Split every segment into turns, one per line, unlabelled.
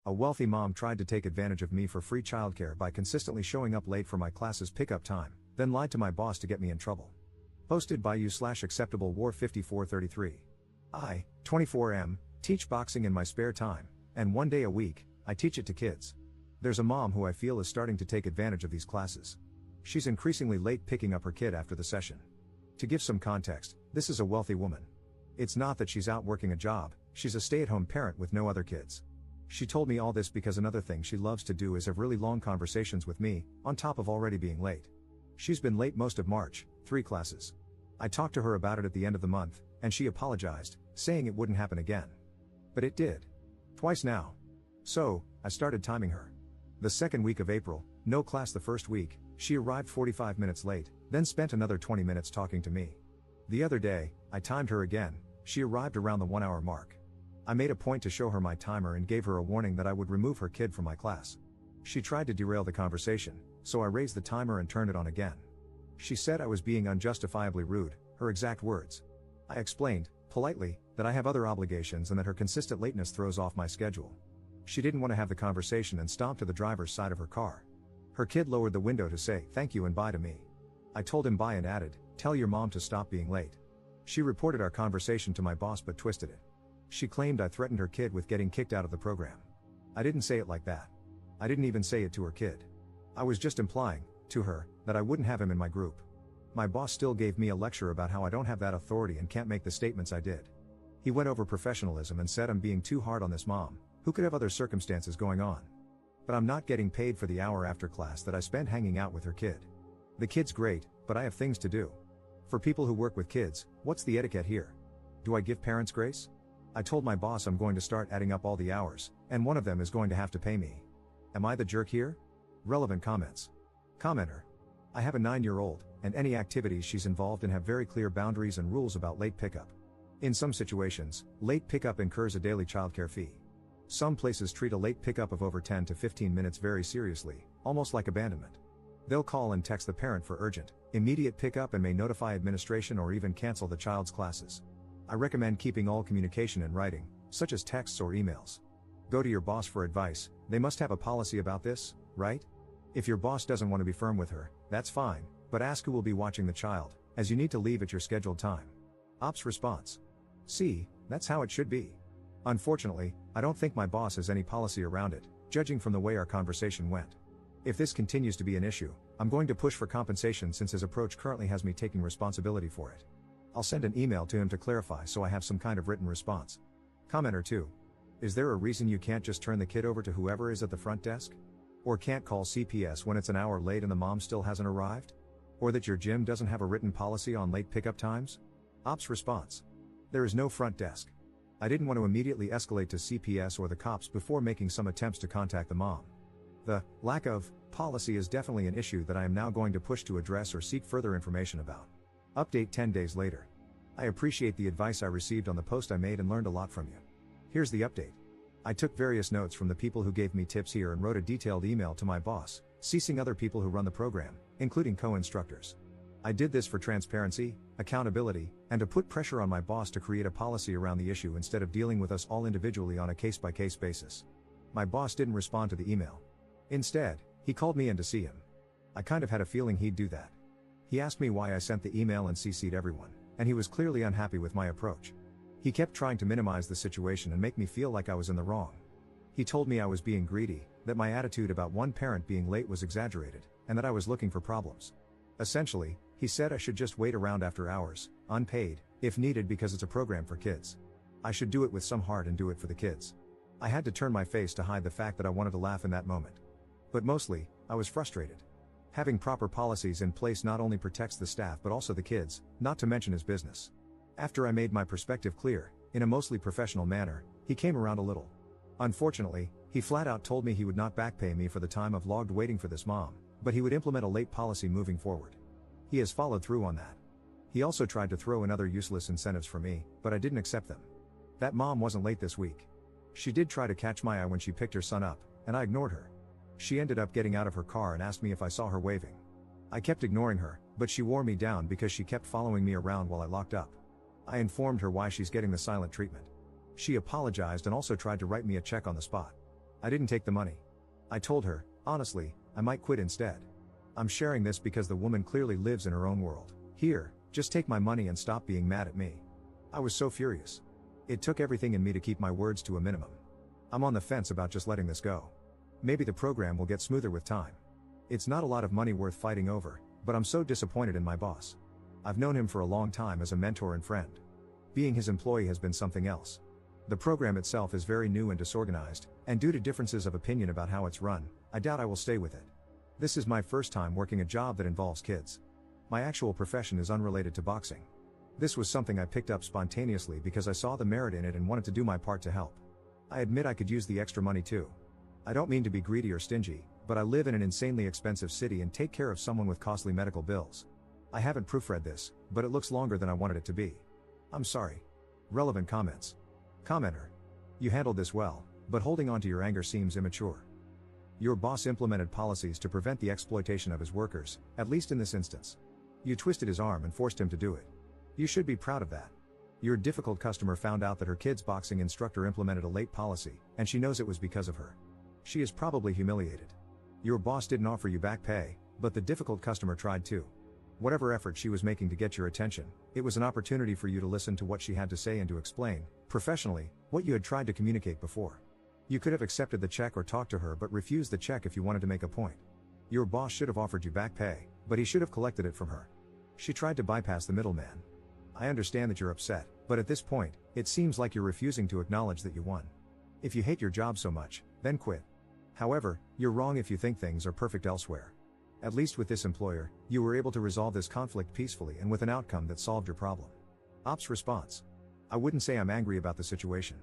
A wealthy mom tried to take advantage of me for free childcare by consistently showing up late for my class's pickup time, then lied to my boss to get me in trouble. Posted by you/acceptable war 5433. I, 24M, teach boxing in my spare time, and one day a week, I teach it to kids. There's a mom who I feel is starting to take advantage of these classes. She's increasingly late picking up her kid after the session. To give some context, this is a wealthy woman. It's not that she's out working a job, she's a stay-at-home parent with no other kids. She told me all this because another thing she loves to do is have really long conversations with me, on top of already being late. She's been late most of March, 3 classes. I talked to her about it at the end of the month, and she apologized, saying it wouldn't happen again. But it did. Twice now. So, I started timing her. The second week of April, no class the first week, she arrived 45 minutes late, then spent another 20 minutes talking to me. The other day, I timed her again, she arrived around the 1-hour mark. I made a point to show her my timer and gave her a warning that I would remove her kid from my class. She tried to derail the conversation, so I raised the timer and turned it on again. She said I was being unjustifiably rude, her exact words. I explained, politely, that I have other obligations and that her consistent lateness throws off my schedule. She didn't want to have the conversation and stomped to the driver's side of her car. Her kid lowered the window to say thank you and bye to me. I told him bye and added, tell your mom to stop being late. She reported our conversation to my boss but twisted it. She claimed I threatened her kid with getting kicked out of the program. I didn't say it like that. I didn't even say it to her kid. I was just implying, to her, that I wouldn't have him in my group. My boss still gave me a lecture about how I don't have that authority and can't make the statements I did. He went over professionalism and said I'm being too hard on this mom, who could have other circumstances going on. But I'm not getting paid for the hour after class that I spend hanging out with her kid. The kid's great, but I have things to do. For people who work with kids, what's the etiquette here? Do I give parents grace? I told my boss I'm going to start adding up all the hours, and one of them is going to have to pay me. Am I the jerk here? Relevant comments. Commenter. I have a 9-year-old, and any activities she's involved in have very clear boundaries and rules about late pickup. In some situations, late pickup incurs a daily childcare fee. Some places treat a late pickup of over 10 to 15 minutes very seriously, almost like abandonment. They'll call and text the parent for urgent, immediate pickup and may notify administration or even cancel the child's classes. I recommend keeping all communication in writing, such as texts or emails. Go to your boss for advice, they must have a policy about this, right? If your boss doesn't want to be firm with her, that's fine, but ask who will be watching the child, as you need to leave at your scheduled time. Ops response. See, that's how it should be. Unfortunately, I don't think my boss has any policy around it, judging from the way our conversation went. If this continues to be an issue, I'm going to push for compensation since his approach currently has me taking responsibility for it. I'll send an email to him to clarify so I have some kind of written response. Commenter 2. Is there a reason you can't just turn the kid over to whoever is at the front desk? Or can't call CPS when it's an hour late and the mom still hasn't arrived? Or that your gym doesn't have a written policy on late pickup times? Ops response. There is no front desk. I didn't want to immediately escalate to CPS or the cops before making some attempts to contact the mom. The lack of policy is definitely an issue that I am now going to push to address or seek further information about. Update 10 days later. I appreciate the advice I received on the post I made and learned a lot from you. Here's the update. I took various notes from the people who gave me tips here and wrote a detailed email to my boss, CCing other people who run the program, including co-instructors. I did this for transparency, accountability, and to put pressure on my boss to create a policy around the issue instead of dealing with us all individually on a case-by-case basis. My boss didn't respond to the email. Instead, he called me in to see him. I kind of had a feeling he'd do that. He asked me why I sent the email and CC'd everyone, and he was clearly unhappy with my approach. He kept trying to minimize the situation and make me feel like I was in the wrong. He told me I was being greedy, that my attitude about one parent being late was exaggerated, and that I was looking for problems. Essentially, he said I should just wait around after hours, unpaid, if needed because it's a program for kids. I should do it with some heart and do it for the kids. I had to turn my face to hide the fact that I wanted to laugh in that moment. But mostly, I was frustrated. Having proper policies in place not only protects the staff but also the kids, not to mention his business. After I made my perspective clear, in a mostly professional manner, he came around a little. Unfortunately, he flat out told me he would not back pay me for the time I've logged waiting for this mom, but he would implement a late policy moving forward. He has followed through on that. He also tried to throw in other useless incentives for me, but I didn't accept them. That mom wasn't late this week. She did try to catch my eye when she picked her son up, and I ignored her. She ended up getting out of her car and asked me if I saw her waving. I kept ignoring her, but she wore me down because she kept following me around while I locked up. I informed her why she's getting the silent treatment. She apologized and also tried to write me a check on the spot. I didn't take the money. I told her, honestly, I might quit instead. I'm sharing this because the woman clearly lives in her own world. Here, just take my money and stop being mad at me. I was so furious. It took everything in me to keep my words to a minimum. I'm on the fence about just letting this go. Maybe the program will get smoother with time. It's not a lot of money worth fighting over, but I'm so disappointed in my boss. I've known him for a long time as a mentor and friend. Being his employee has been something else. The program itself is very new and disorganized, and due to differences of opinion about how it's run, I doubt I will stay with it. This is my first time working a job that involves kids. My actual profession is unrelated to boxing. This was something I picked up spontaneously because I saw the merit in it and wanted to do my part to help. I admit I could use the extra money too. I don't mean to be greedy or stingy, but I live in an insanely expensive city and take care of someone with costly medical bills. I haven't proofread this, but it looks longer than I wanted it to be. I'm sorry. Relevant comments. Commenter. You handled this well, but holding on to your anger seems immature. Your boss implemented policies to prevent the exploitation of his workers, at least in this instance. You twisted his arm and forced him to do it. You should be proud of that. Your difficult customer found out that her kid's boxing instructor implemented a late policy, and she knows it was because of her. She is probably humiliated. Your boss didn't offer you back pay, but the difficult customer tried to. Whatever effort she was making to get your attention, it was an opportunity for you to listen to what she had to say and to explain, professionally, what you had tried to communicate before. You could have accepted the check or talked to her but refused the check if you wanted to make a point. Your boss should have offered you back pay, but he should have collected it from her. She tried to bypass the middleman. I understand that you're upset, but at this point, it seems like you're refusing to acknowledge that you won. If you hate your job so much, then quit. However, you're wrong if you think things are perfect elsewhere. At least with this employer, you were able to resolve this conflict peacefully and with an outcome that solved your problem. Ops response. I wouldn't say I'm angry about the situation.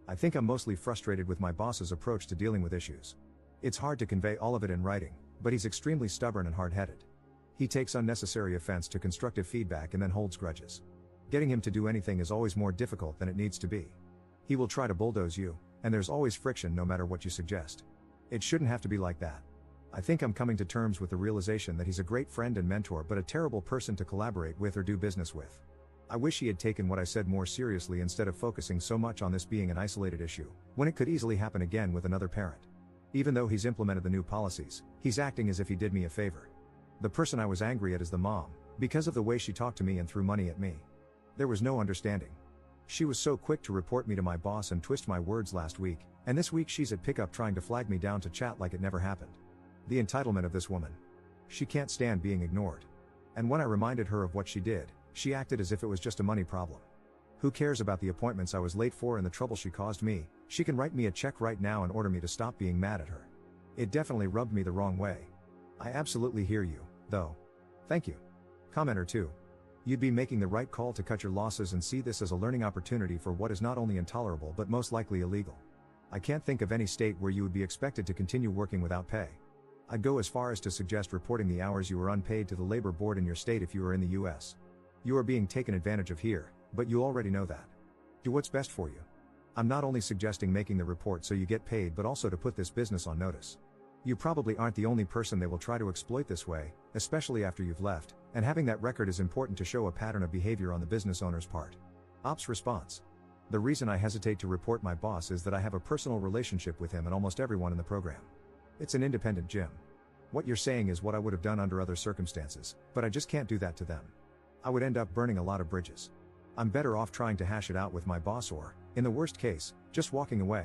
I think I'm mostly frustrated with my boss's approach to dealing with issues. It's hard to convey all of it in writing, but he's extremely stubborn and hard-headed. He takes unnecessary offense to constructive feedback and then holds grudges. Getting him to do anything is always more difficult than it needs to be. He will try to bulldoze you, and there's always friction no matter what you suggest. It shouldn't have to be like that. I think I'm coming to terms with the realization that he's a great friend and mentor but a terrible person to collaborate with or do business with. I wish he had taken what I said more seriously instead of focusing so much on this being an isolated issue, when it could easily happen again with another parent. Even though he's implemented the new policies, he's acting as if he did me a favor. The person I was angry at is the mom, because of the way she talked to me and threw money at me. There was no understanding. She was so quick to report me to my boss and twist my words last week, and this week she's at pickup trying to flag me down to chat like it never happened. The entitlement of this woman. She can't stand being ignored. And when I reminded her of what she did, she acted as if it was just a money problem. Who cares about the appointments I was late for and the trouble she caused me? She can write me a check right now and order me to stop being mad at her. It definitely rubbed me the wrong way. I absolutely hear you, though. Thank you. Commenter 2. You'd be making the right call to cut your losses and see this as a learning opportunity for what is not only intolerable but most likely illegal. I can't think of any state where you would be expected to continue working without pay. I'd go as far as to suggest reporting the hours you were unpaid to the labor board in your state if you were in the US. You are being taken advantage of here, but you already know that. Do what's best for you. I'm not only suggesting making the report so you get paid but also to put this business on notice. You probably aren't the only person they will try to exploit this way, especially after you've left, and having that record is important to show a pattern of behavior on the business owner's part. Ops response. The reason I hesitate to report my boss is that I have a personal relationship with him and almost everyone in the program. It's an independent gym. What you're saying is what I would have done under other circumstances, but I just can't do that to them. I would end up burning a lot of bridges. I'm better off trying to hash it out with my boss or, in the worst case, just walking away.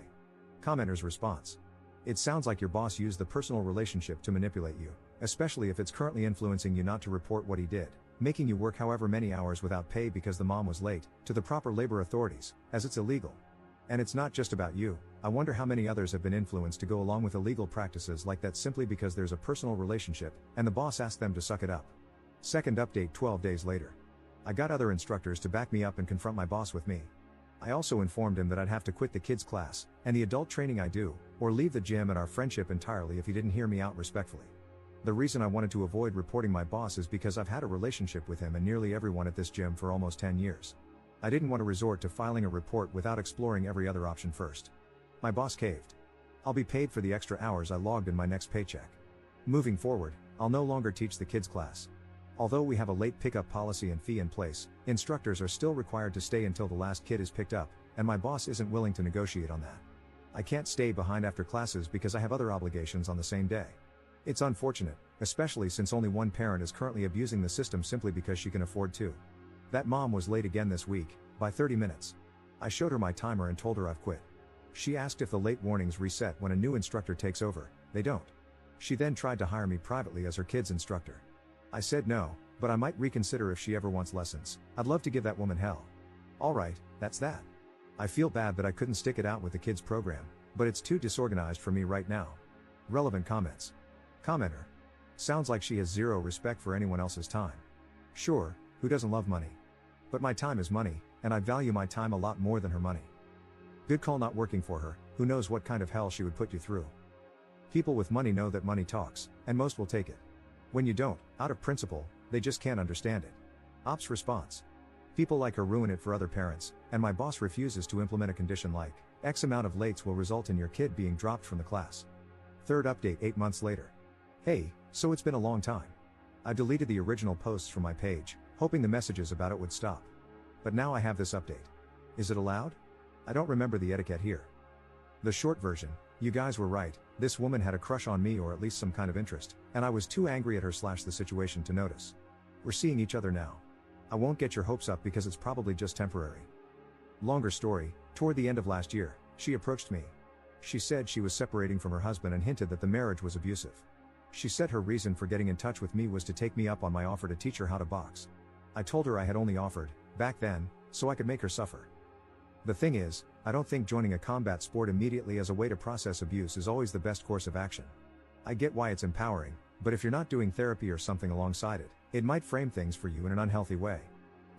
Commenter's response. It sounds like your boss used the personal relationship to manipulate you, especially if it's currently influencing you not to report what he did, making you work however many hours without pay because the mom was late, to the proper labor authorities, as it's illegal. And it's not just about you. I wonder how many others have been influenced to go along with illegal practices like that simply because there's a personal relationship, and the boss asked them to suck it up. Second update 12 days later. I got other instructors to back me up and confront my boss with me. I also informed him that I'd have to quit the kids class, and the adult training I do, or leave the gym and our friendship entirely if he didn't hear me out respectfully. The reason I wanted to avoid reporting my boss is because I've had a relationship with him and nearly everyone at this gym for almost 10 years. I didn't want to resort to filing a report without exploring every other option first. My boss caved. I'll be paid for the extra hours I logged in my next paycheck. Moving forward, I'll no longer teach the kids class. Although we have a late pickup policy and fee in place, instructors are still required to stay until the last kid is picked up, and my boss isn't willing to negotiate on that. I can't stay behind after classes because I have other obligations on the same day. It's unfortunate, especially since only one parent is currently abusing the system simply because she can afford to. That mom was late again this week, by 30 minutes. I showed her my timer and told her I've quit. She asked if the late warnings reset when a new instructor takes over. They don't. She then tried to hire me privately as her kid's instructor. I said no, but I might reconsider if she ever wants lessons. I'd love to give that woman hell. Alright, that's that. I feel bad that I couldn't stick it out with the kids program, but it's too disorganized for me right now. Relevant comments. Commenter. Sounds like she has zero respect for anyone else's time. Sure, who doesn't love money? But my time is money, and I value my time a lot more than her money. Good call not working for her, who knows what kind of hell she would put you through. People with money know that money talks, and most will take it. When you don't, out of principle, they just can't understand it. Ops response. People like her ruin it for other parents, and my boss refuses to implement a condition like, X amount of lates will result in your kid being dropped from the class. Third update 8 months later. Hey, so it's been a long time. I deleted the original posts from my page, hoping the messages about it would stop. But now I have this update. Is it allowed? I don't remember the etiquette here. The short version, you guys were right, this woman had a crush on me or at least some kind of interest, and I was too angry at her / the situation to notice. We're seeing each other now. I won't get your hopes up because it's probably just temporary. Longer story, toward the end of last year, she approached me. She said she was separating from her husband and hinted that the marriage was abusive. She said her reason for getting in touch with me was to take me up on my offer to teach her how to box. I told her I had only offered, back then, so I could make her suffer. The thing is, I don't think joining a combat sport immediately as a way to process abuse is always the best course of action. I get why it's empowering, but if you're not doing therapy or something alongside it, it might frame things for you in an unhealthy way.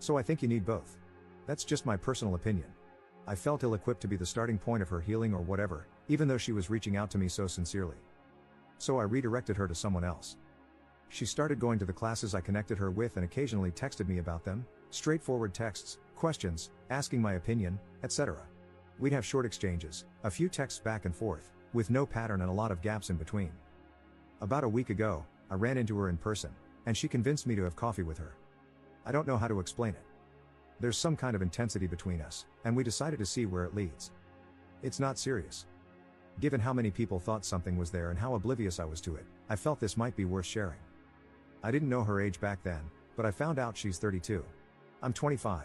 So I think you need both. That's just my personal opinion. I felt ill-equipped to be the starting point of her healing or whatever, even though she was reaching out to me so sincerely. So I redirected her to someone else. She started going to the classes I connected her with and occasionally texted me about them, straightforward texts, questions, asking my opinion, etc. We'd have short exchanges, a few texts back and forth, with no pattern and a lot of gaps in between. About a week ago, I ran into her in person, and she convinced me to have coffee with her. I don't know how to explain it. There's some kind of intensity between us, and we decided to see where it leads. It's not serious. Given how many people thought something was there and how oblivious I was to it, I felt this might be worth sharing. I didn't know her age back then, but I found out she's 32. I'm 25.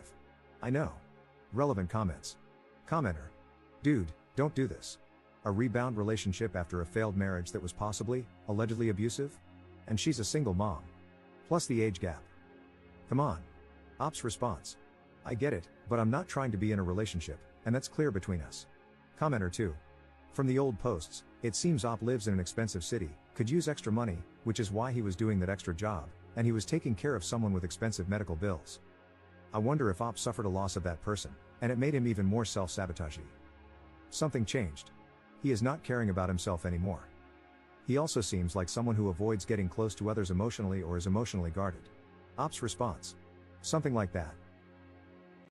I know. Relevant comments. Commenter. Dude, don't do this. A rebound relationship after a failed marriage that was possibly, allegedly abusive? And she's a single mom. Plus the age gap. Come on. Ops response. I get it, but I'm not trying to be in a relationship, and that's clear between us. Commenter 2. From the old posts, it seems Op lives in an expensive city, could use extra money, which is why he was doing that extra job, and he was taking care of someone with expensive medical bills. I wonder if Op suffered a loss of that person, and it made him even more self-sabotagey. Something changed. He is not caring about himself anymore. He also seems like someone who avoids getting close to others emotionally or is emotionally guarded. Op's response. Something like that.